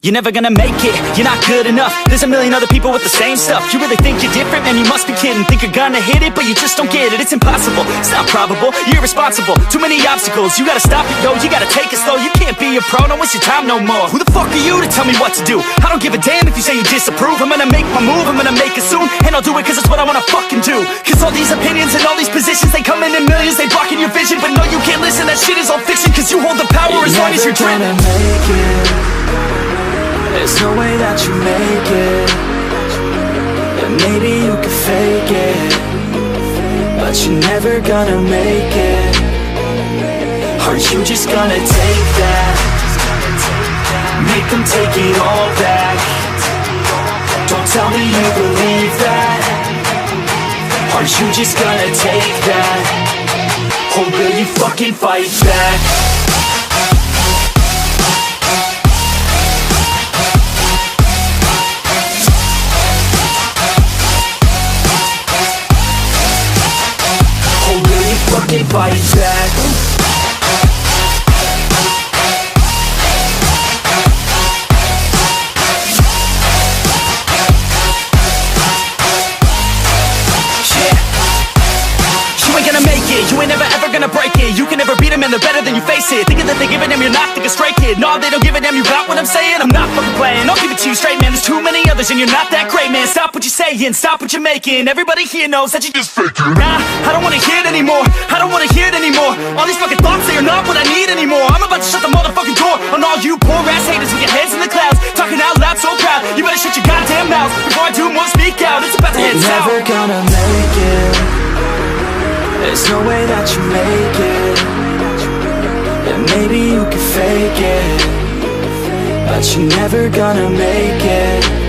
You're never gonna make it, you're not good enough. There's a million other people with the same stuff. You really think you're different? Man, you must be kidding. Think you're gonna hit it, but you just don't get it. It's impossible, it's not probable, you're irresponsible. Too many obstacles, you gotta stop it, yo. You gotta take it slow, you can't be a pro. Don't waste your time no more. Who the fuck are you to tell me what to do? I don't give a damn if you say you disapprove. I'm gonna make my move, I'm gonna make it soon. And I'll do it cause it's what I wanna fucking do. Cause all these opinions and all these positions, they come in millions, they blocking your vision. But no, you can't listen, that shit is all fiction. Cause you hold the power as long as you're dreaming. Make it. There's no way that you make it. And maybe you can fake it, but you're never gonna make it. Are you just gonna take that? Make them take it all back. Don't tell me you believe that. Are you just gonna take that? Or will you fucking fight back? Fucking fight back. You ain't gonna make it, you ain't never ever gonna break it. You can never beat them and they're better than you face it. Thinking that they give a damn, you're not thinking straight, kid. No, they don't give a damn, you got what I'm saying? I'm not fucking playing, I'll give it to you straight, man. There's too many others and you're not that great, man. Stop what you're saying, stop what you're making. Everybody here knows that you just faking. Nah, I don't wanna hear it anymore, I don't wanna hear it anymore. All these fucking thoughts, they are not what I need anymore. I'm about to shut the motherfucking door on all you poor ass haters with your heads in the clouds, talking out loud so proud. You better shut your goddamn mouth before I do more, speak out. It's about to head south. You're never gonna make it. There's no way that you make it. And maybe you can fake it, but you're never gonna make it.